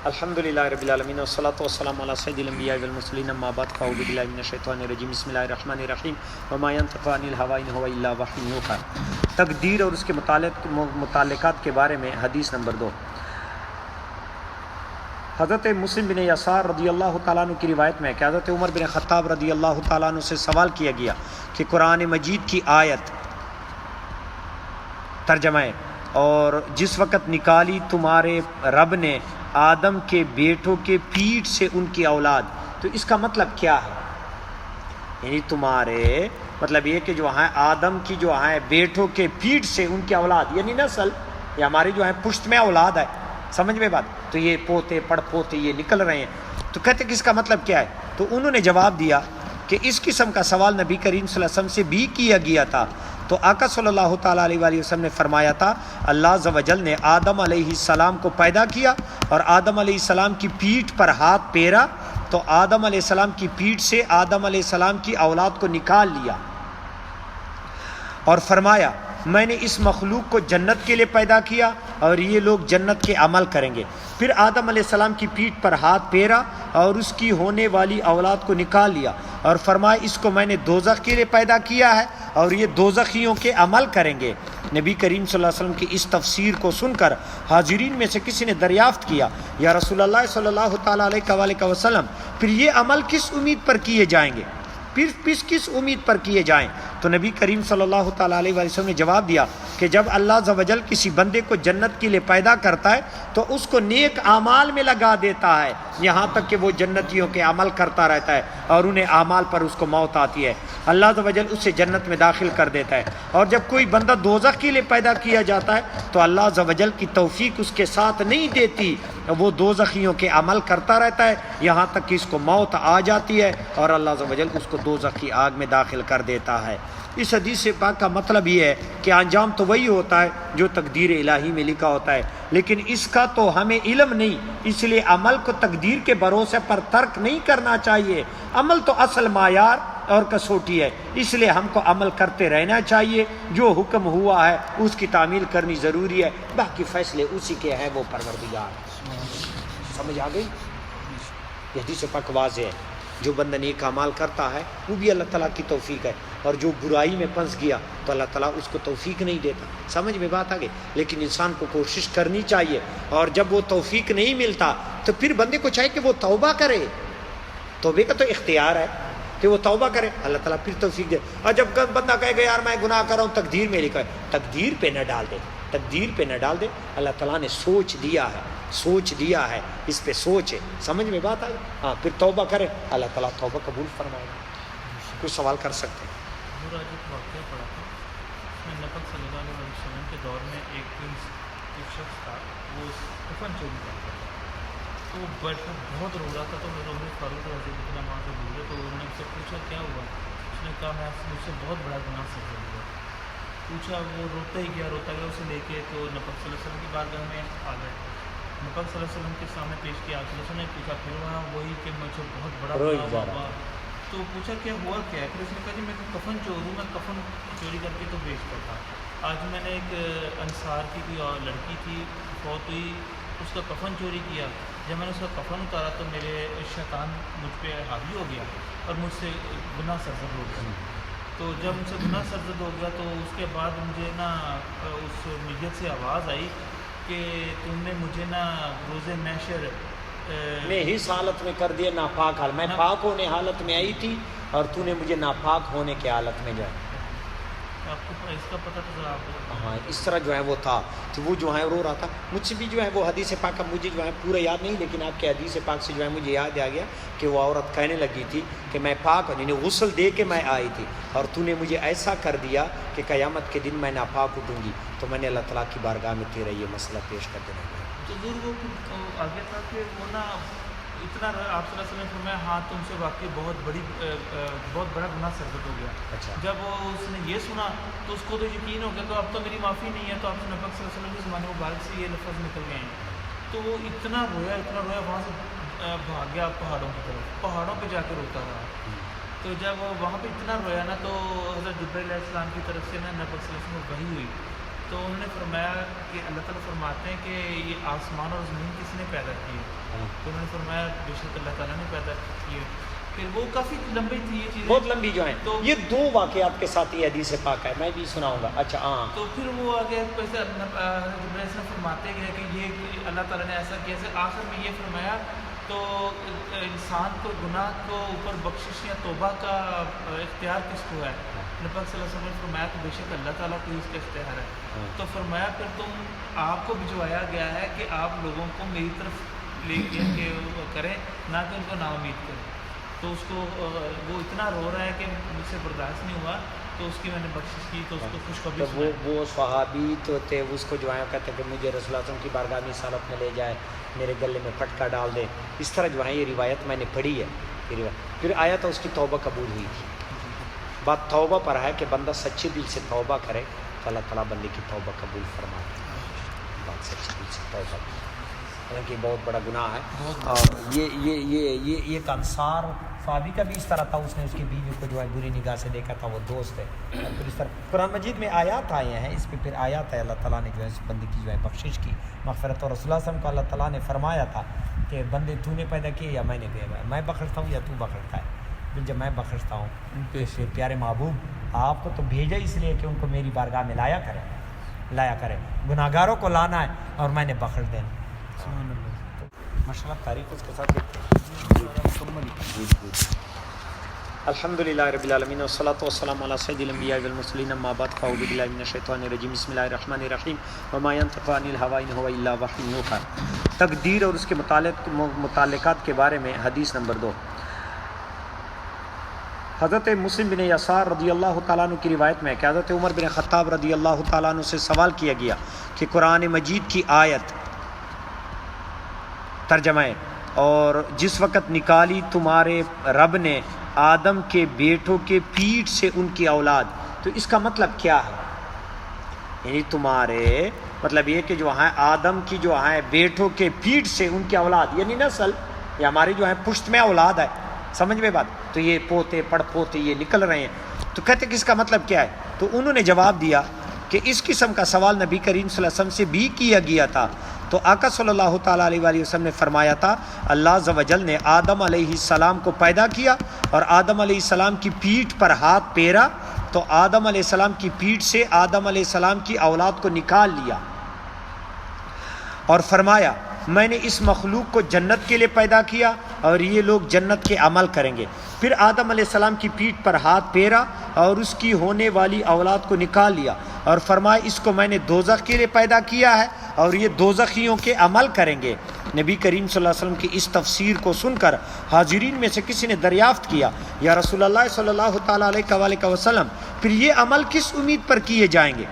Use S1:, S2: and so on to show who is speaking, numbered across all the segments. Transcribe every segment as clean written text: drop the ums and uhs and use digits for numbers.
S1: الحمدللہ رب العالمین والصلاۃ والسلام علی سید الانبیاء والمرسلین اما بعد فاعوذ باللہ من الشیطان الرجیم بسم اللہ الرحمن الرحیم وما ينطق عن الهوى ان هو الا وحی یوحی۔ تقدیر اور اس کے متعلقات کے بارے میں حدیث نمبر 2۔ حضرت مسلم بن یسار رضی اللہ تعالیٰ عنہ کی روایت میں کہ حضرت عمر بن خطاب رضی اللہ تعالیٰ عنہ سے سوال کیا گیا کہ قرآن مجید کی آیت ترجمہ ہے اور جس وقت نکالی تمہارے رب نے آدم کے بیٹوں کے پیٹ سے ان کی اولاد، تو اس کا مطلب کیا ہے؟ یعنی تمہارے مطلب یہ کہ جو ہے آدم کی جو ہے بیٹوں کے پیٹ سے ان کی اولاد یعنی نسل، یہ ہماری جو ہے پشت میں اولاد ہے، سمجھ میں بات؟ تو یہ پوتے پڑ پوتے یہ نکل رہے ہیں، تو کہتے کہ اس کا مطلب کیا ہے؟ تو انہوں نے جواب دیا کہ اس قسم کا سوال نبی کریم صلی اللہ علیہ وسلم سے بھی کیا گیا تھا، تو آقا صلی اللہ تعالیٰ علیہ وآلہ وسلم نے فرمایا تھا اللہ عز و جل نے آدم علیہ السلام کو پیدا کیا اور آدم علیہ السلام کی پیٹھ پر ہاتھ پھیرا، تو آدم علیہ السلام کی پیٹھ سے آدم علیہ السلام کی اولاد کو نکال لیا اور فرمایا میں نے اس مخلوق کو جنت کے لیے پیدا کیا اور یہ لوگ جنت کے عمل کریں گے۔ پھر آدم علیہ السلام کی پیٹھ پر ہاتھ پھیرا اور اس کی ہونے والی اولاد کو نکال لیا اور فرمایا اس کو میں نے دوزخ کے لیے پیدا کیا ہے اور یہ دوزخیوں کے عمل کریں گے۔ نبی کریم صلی اللہ علیہ وسلم کی اس تفسیر کو سن کر حاضرین میں سے کسی نے دریافت کیا یا رسول اللہ صلی اللہ تعالیٰ علیہ وسلم پھر یہ عمل کس امید پر کیے جائیں گے، پھر کس امید پر کیے جائیں؟ تو نبی کریم صلی اللہ تعالیٰ علیہ وسلم نے جواب دیا کہ جب اللہ عز و جل کسی بندے کو جنت کے لیے پیدا کرتا ہے تو اس کو نیک اعمال میں لگا دیتا ہے یہاں تک کہ وہ جنتیوں کے عمل کرتا رہتا ہے اور انہیں اعمال پر اس کو موت آتی ہے، اللہ عز و جل اسے جنت میں داخل کر دیتا ہے۔ اور جب کوئی بندہ دوزخ کے لیے پیدا کیا جاتا ہے تو اللہ عز و جل کی توفیق اس کے ساتھ نہیں دیتی، وہ دوزخیوں کے عمل کرتا رہتا ہے یہاں تک کہ اس کو موت آ جاتی ہے اور اللہ عز و جل اس کو دوزخ کی آگ میں داخل کر دیتا ہے۔ اس حدیث پاک کا مطلب یہ ہے کہ انجام تو وہی ہوتا ہے جو تقدیر الہی میں لکھا ہوتا ہے، لیکن اس کا تو ہمیں علم نہیں، اس لیے عمل کو تقدیر کے بھروسے پر ترک نہیں کرنا چاہیے۔ عمل تو اصل معیار اور کسوٹی ہے، اس لیے ہم کو عمل کرتے رہنا چاہیے، جو حکم ہوا ہے اس کی تعمیل کرنی ضروری ہے، باقی فیصلے اسی کے ہیں، وہ پروردگار۔ سمجھ آ گئی؟ یہ حدیث پاک واضح ہے، جو بندہ نیک اعمال کرتا ہے وہ بھی اللہ تعالیٰ کی توفیق ہے، اور جو برائی میں پھنس گیا تو اللہ تعالیٰ اس کو توفیق نہیں دیتا۔ سمجھ میں بات آ گئی؟ لیکن انسان کو کوشش کرنی چاہیے، اور جب وہ توفیق نہیں ملتا تو پھر بندے کو چاہیے کہ وہ توبہ کرے، توبے کا تو اختیار ہے کہ وہ توبہ کرے، اللہ تعالیٰ پھر توفیق دے۔ اور جب بندہ کہے گا یار میں گناہ کر رہا ہوں، تقدیر میں لکھا ہے، تقدیر پہ نہ ڈال دے، تقدیر پہ نہ ڈال دے، اللہ تعالیٰ نے سوچ دیا ہے، اس پہ سوچ ہے۔ سمجھ میں بات آئی؟ ہاں، پھر توبہ کرے، اللہ تعالیٰ توبہ قبول فرمائے گا۔ کوئی سوال کر سکتے ہیں؟
S2: آج ایک واقعہ پڑا تھا، اس میں نبی صلی اللہ علیہ وسلم کے دور میں ایک شخص تھا، وہ کفن چوری کرتا تھا، تو وہ بہت رو رہا تھا، تو عمر فاروق رضی اللہ عنہ وہاں سے گزرے تو انہوں نے اس سے پوچھا کیا ہوا؟ اس نے کہا مجھ سے بہت بڑا گناہ سے ہوا۔ پوچھا، وہ روتا ہی گیا، اسے لے کے تو نبی صلی اللہ علیہ وسلم کی بارگاہ میں آ گئے، نبی صلی اللہ علیہ وسلم کے سامنے پیش کیا، آپ نے پوچھا پھر وہاں وہی کہ مجھے بہت بڑا گناہ ہوا، تو پوچھا کیا ہوا کیا ہے؟ پھر اس نے کہا جی میں کفن چور ہوں، میں کفن چوری کر کے تو بیچتا تھا، آج میں نے ایک انصار کی کوئی لڑکی تھی فوت ہوئی، اس کا کفن چوری کیا، جب میں نے اس کا کفن اتارا تو میرے شیطان مجھ پہ حاوی ہو گیا اور مجھ سے گناہ سرزد ہو گیا، تو جب مجھ سے گناہ سرزد ہو گیا تو اس کے بعد مجھے نا اس میت سے آواز آئی کہ تم نے مجھے نا روز محشر
S1: میں اس حالت میں کر دیا ناپاک حال، میں پاک ہونے حالت میں آئی تھی اور تو نے مجھے ناپاک ہونے کے حالت میں جائے۔
S2: آپ کو اس کا پتہ تو ذرا آپ؟
S1: ہاں، اس طرح جو ہے وہ تھا، تو وہ جو ہے رو رہا تھا۔ مجھ سے بھی جو ہے وہ حدیث پاک، مجھے جو ہے پورا یاد نہیں، لیکن آپ کے حدیث پاک سے جو ہے مجھے یاد آ گیا کہ وہ عورت کہنے لگی تھی کہ میں پاک ہوں، یعنی غسل دے کے میں آئی تھی اور تو نے مجھے ایسا کر دیا کہ قیامت کے دن میں ناپاک اٹھوں گی، تو میں نے اللہ تعالیٰ کی بارگاہ میں تیرا یہ مسئلہ پیش کر دینا ہے۔
S2: تو وہ آگے تھا کہ وہ نا اتنا آپ صلی اللہ علیہ وسلم نے فرمایا ہاں تم سے واقعی بہت بڑا گناہ سرزد ہو گیا۔
S1: اچھا،
S2: جب اس نے یہ سنا تو اس کو تو یقین ہو گیا تو اب تو میری معافی نہیں ہے، تو آپ نبی صلی اللہ علیہ وسلم کے زمانے مبارک سے یہ لفظ نکل گئے ہیں، تو وہ اتنا رویا وہاں سے بھاگ گیا پہاڑوں کی طرف، پہاڑوں پہ جا کے روتا رہا۔ تو جب وہاں پہ اتنا رویا نا تو حضرت جبرائیل علیہ السلام کی طرف سے نا نبی صلی اللہ علیہ وسلم کو وحی ہوئی، تو انہوں نے فرمایا کہ اللہ تعالیٰ فرماتے ہیں کہ یہ آسمان اور زمین کس نے پیدا کیے؟ تو انہوں نے فرمایا بے شک اللہ تعالیٰ نے پیدا کیے. پھر وہ کافی لمبی تھی یہ چیزیں،
S1: بہت لمبی جو ہیں.
S2: تو
S1: یہ دو واقعات کے ساتھ یہ حدیث پاک ہے، میں بھی سناؤں گا. اچھا ہاں،
S2: تو پھر وہ آگے جبرائیل سے فرماتے ہیں کہ یہ اللہ تعالیٰ نے ایسا کیا. آخر میں یہ فرمایا تو انسان کو گناہ کو اوپر بخشش یا توبہ کا اختیار کس کو ہے؟ نبی پاک صلی اللہ علیہ وسلم نے فرمایا تو بے شک اللہ تعالیٰ کو اس کا اختیار ہے. تو فرمایا پھر آپ کو بھجوایا گیا ہے کہ آپ لوگوں کو میری طرف لے کے کریں، نہ کہ ان کو نا امید کریں. تو اس کو وہ اتنا رو رہا ہے کہ مجھ سے برداشت نہیں ہوا، تو اس کی میں نے بخشش کی، تو اس کو خوشخبری سنائی.
S1: وہ صحابی تو تھے، اس کو جو ہے کہتے کہ مجھے رسول اللہ صلی اللہ علیہ وسلم کی بارگاہ میں سالت میں لے جائے، میرے گلے میں پھٹکا ڈال دے. اس طرح جو ہے یہ روایت میں نے پڑھی ہے. یہ روایت پھر آیا تو اس کی توبہ قبول ہوئی تھی. بات توبہ پر ہے کہ بندہ سچے دل سے توبہ کرے تو اللہ تعالیٰ بندے کی توبہ قبول فرماتا ہے. بات سچے دل سے توبہ کی، حالانکہ بہت بڑا گناہ ہے. اور یہ ایک انصار صحابی کا بھی اس طرح تھا، اس نے اس کی بیوی کو جو ہے بری نگاہ سے دیکھا تھا، وہ دوست ہے. پھر اس طرح قرآن مجید میں آیات آئے ہیں، اس پہ پھر آیات ہے اللہ تعالیٰ نے جو ہے اس بندے کی جو ہے بخشش کی، مغفرت. اور رسول اللہ صلی اللہ علیہ وسلم کو اللہ تعالیٰ نے فرمایا تھا کہ بندے تو نے پیدا کیے یا میں نے پیدا، میں بخشتا ہوں یا تو بخشتا ہے. پھر جب میں بخشتا ہوں پھر پیارے محبوب آپ کو تو بھیجا اس لیے کہ ان کو میری بارگاہ میں لایا کرے. گناہ گاروں کو لانا ہے اور میں نے بخش دینا. ماشاء اللہ تاریخ اس کے ساتھ الحمد للہ رب العالمین والصلاۃ والسلام علی سید الانبیاء والمرسلین، اما بعد فاعوذ باللہ من الشیطان الرجیم، بسم اللہ الرحمن الرحیم. وما ينطق عن الهوى ان هو الا وحی یوحی. تقدیر اور اس کے متعلقات کے بارے میں حدیث نمبر 2. حضرت مسلم بن یسار رضی اللہ تعالیٰ عنہ کی روایت میں کہ حضرت عمر بن خطاب رضی اللہ تعالیٰ عنہ سے سوال کیا گیا کہ قرآن مجید کی آیت ترجمہ ہے، اور جس وقت نکالی تمہارے رب نے آدم کے بیٹوں کے پیٹ سے ان کی اولاد، تو اس کا مطلب کیا ہے؟ یعنی تمہارے مطلب یہ کہ جو ہے آدم کی جو ہے بیٹوں کے پیٹ سے ان کی اولاد، یعنی نسل، یہ ہماری جو ہے پشت میں اولاد ہے. سمجھ میں بات؟ تو یہ پوتے پڑ پوتے یہ نکل رہے ہیں. تو کہتے کہ اس کا مطلب کیا ہے؟ تو انہوں نے جواب دیا کہ اس قسم کا سوال نبی کریم صلی اللہ علیہ وسلم سے بھی کیا گیا تھا. تو آقا صلی اللہ تعالیٰ علیہ وآلہ وسلم نے فرمایا تھا اللہ عز و جل نے آدم علیہ السلام کو پیدا کیا اور آدم علیہ السلام کی پیٹھ پر ہاتھ پھیرا، تو آدم علیہ السلام کی پیٹھ سے آدم علیہ السلام کی اولاد کو نکال لیا اور فرمایا میں نے اس مخلوق کو جنت کے لیے پیدا کیا اور یہ لوگ جنت کے عمل کریں گے. پھر آدم علیہ السلام کی پیٹھ پر ہاتھ پھیرا اور اس کی ہونے والی اولاد کو نکال لیا اور فرمایا اس کو میں نے دوزخ کے لیے پیدا کیا ہے اور یہ دوزخیوں کے عمل کریں گے. نبی کریم صلی اللہ علیہ وسلم کی اس تفسیر کو سن کر حاضرین میں سے کسی نے دریافت کیا یا رسول اللہ صلی اللہ تعالیٰ علیہ وسلم پھر یہ عمل کس امید پر کیے جائیں گے،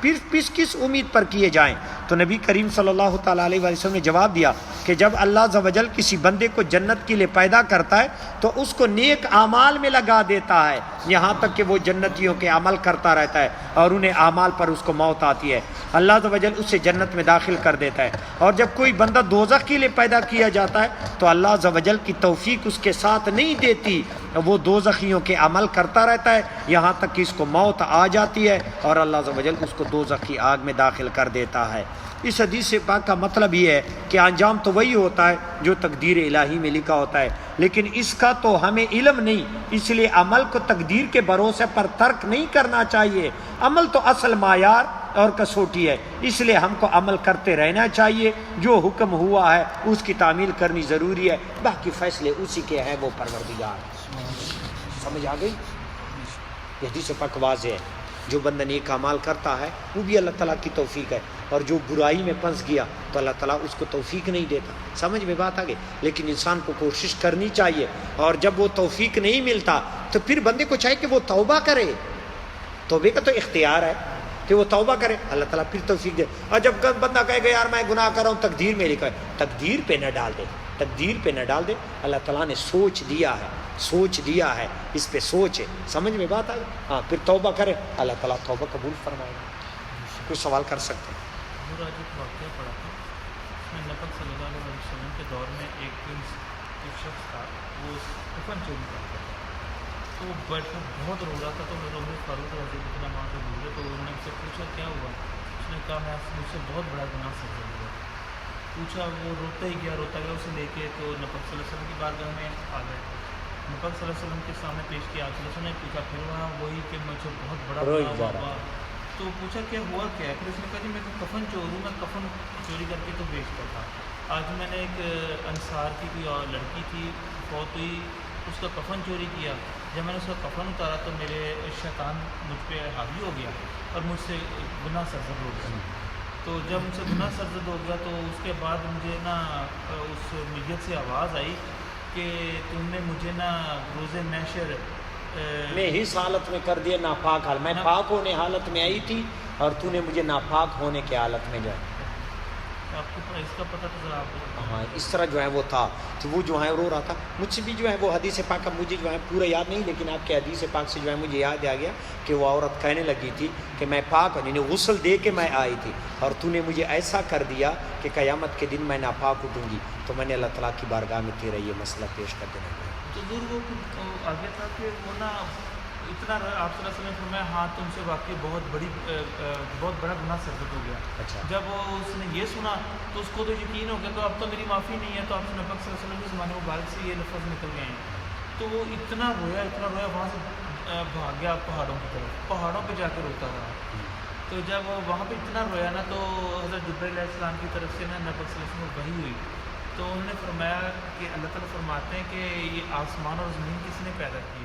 S1: پھر کس امید پر کیے جائیں؟ تو نبی کریم صلی اللہ تعالیٰ علیہ وسلم نے جواب دیا کہ جب اللہ عز و جل کسی بندے کو جنت کے لیے پیدا کرتا ہے تو اس کو نیک اعمال میں لگا دیتا ہے یہاں تک کہ وہ جنتیوں کے عمل کرتا رہتا ہے اور انہیں اعمال پر اس کو موت آتی ہے. اللہ عز و جل اسے جنت میں داخل کر دیتا ہے. اور جب کوئی بندہ دوزخ کے لیے پیدا کیا جاتا ہے تو اللہ عز و جل کی توفیق اس کے ساتھ نہیں دیتی، وہ دوزخیوں کے عمل کرتا رہتا ہے یہاں تک کہ اس کو موت آ جاتی ہے اور اللہ عز و جل اس کو دوزخ کی آگ میں داخل کر دیتا ہے. اس حدیث پاک کا مطلب یہ ہے کہ انجام تو وہی ہوتا ہے جو تقدیر الہی میں لکھا ہوتا ہے، لیکن اس کا تو ہمیں علم نہیں، اس لیے عمل کو تقدیر کے بھروسے پر ترک نہیں کرنا چاہیے. عمل تو اصل معیار اور کسوٹی ہے، اس لیے ہم کو عمل کرتے رہنا چاہیے. جو حکم ہوا ہے اس کی تعمیل کرنی ضروری ہے، باقی فیصلے اسی کے ہیں، وہ پروردگار. سمجھ آ گئی؟ یہ حدیث پاک واضح ہے. جو بندہ نیک اعمال کرتا ہے وہ بھی اللہ تعالیٰ کی توفیق ہے، اور جو برائی میں پھنس گیا تو اللہ تعالیٰ اس کو توفیق نہیں دیتا. سمجھ میں بات آ گئی؟ لیکن انسان کو کوشش کرنی چاہیے، اور جب وہ توفیق نہیں ملتا تو پھر بندے کو چاہیے کہ وہ توبہ کرے. توبے کا تو اختیار ہے کہ وہ توبہ کرے، اللہ تعالیٰ پھر توفیق دے. اور جب بندہ کہے گا یار میں گناہ کر رہا ہوں، تقدیر میں لکھا ہے، تقدیر پہ نہ ڈال دے، تقدیر پہ نہ ڈال دے. اللہ تعالیٰ نے سوچ دیا ہے، اس پہ سوچ ہے. سمجھ میں بات آئی؟ ہاں پھر توبہ کرے، اللہ تعالیٰ توبہ قبول فرمائے گا. کوئی سوال کر سکتے ہیں؟
S2: آج ایک واقعہ پڑا تھا، اس میں نبی صلی اللہ علیہ وسلم کے دور میں ایک شخص تھا، وہ کفن چوری کرتا تھا. تو وہ بہت رو رہا تھا. تو عمر فاروق رضی اللہ عنہ وہاں سے گزرے تو انہوں نے اس سے پوچھا کیا ہوا؟ اس نے کہا میں مجھ سے بہت بڑا گناہ سے ہوا. پوچھا، وہ روتا ہی گیا اسے لے کے تو نبی صلی اللہ علیہ وسلم کی بارگاہ میں آ گئے. نبی صلی اللہ علیہ وسلم کے سامنے پیش کیا. آپ صلی اللہ علیہ وسلم نے پوچھا پھر وہاں وہی کہ مجھے بہت بڑا
S1: روئی
S2: گناہ
S1: جا رہا
S2: ہوا. تو پوچھا کیا ہوا کیا ہے؟ پھر اس نے کہا جی میں کفن چور ہوں، میں کفن چوری کر کے تو بیچتا تھا. آج میں نے ایک انصار کی کوئی اور لڑکی تھی فوت ہوئی، اس کا کفن چوری کیا. جب میں نے اس کا کفن اتارا تو میرے شیطان مجھ پہ حاوی ہو گیا اور مجھ سے گناہ سرزد ہو گیا. تو جب مجھ سے گناہ سرزد ہو گیا تو اس کے بعد مجھے نا اس میت سے آواز آئی کہ تم نے مجھے نا روز محشر
S1: میں اس حالت میں کر دیا ناپاک حال. میں پاک ہونے حالت میں آئی تھی اور تو نے مجھے ناپاک ہونے کے حالت میں جائے.
S2: آپ کو اس کا پتہ تو ذرا آپ
S1: ہاں اس طرح جو ہے وہ تھا تو وہ جو ہے رو رہا تھا. مجھ سے بھی جو ہے وہ حدیث پاک اب مجھے جو ہے پورا یاد نہیں، لیکن آپ کے حدیث پاک سے جو ہے مجھے یاد آ گیا کہ وہ عورت کہنے لگی تھی کہ میں پاک ہوں، یعنی غسل دے کے میں آئی تھی اور تو نے مجھے ایسا کر دیا کہ قیامت کے دن میں ناپاک اٹھوں گی. تو میں نے اللہ تعالیٰ کی بارگاہ میں تیرا یہ مسئلہ پیش کر دینا ہے.
S2: تو دور وہ آگے تھا کہ وہ نا اتنا آپ صلی اللہ علیہ وسلم نے فرمایا ہاں تم سے واقعی بہت بڑا گناہ سرزد ہو گیا.
S1: اچھا
S2: جب اس نے یہ سنا تو اس کو تو یقین ہو گیا تو اب تو میری معافی نہیں ہے. تو آپ نبی صلی اللہ علیہ وسلم کے زمانے مبارک سے یہ لفظ نکل گئے ہیں. تو وہ اتنا رویا وہاں سے بھاگ گیا پہاڑوں کی طرف، پہاڑوں پہ جا کے روتا رہا. تو جب وہاں پہ اتنا رویا نا تو حضرت جبرائیل علیہ السلام کی طرف سے نا نبی صلی اللہ علیہ وسلم کو وحی ہوئی. تو انہوں نے فرمایا کہ اللہ تعالیٰ فرماتے ہیں کہ یہ آسمان اور زمین کس نے پیدا کی؟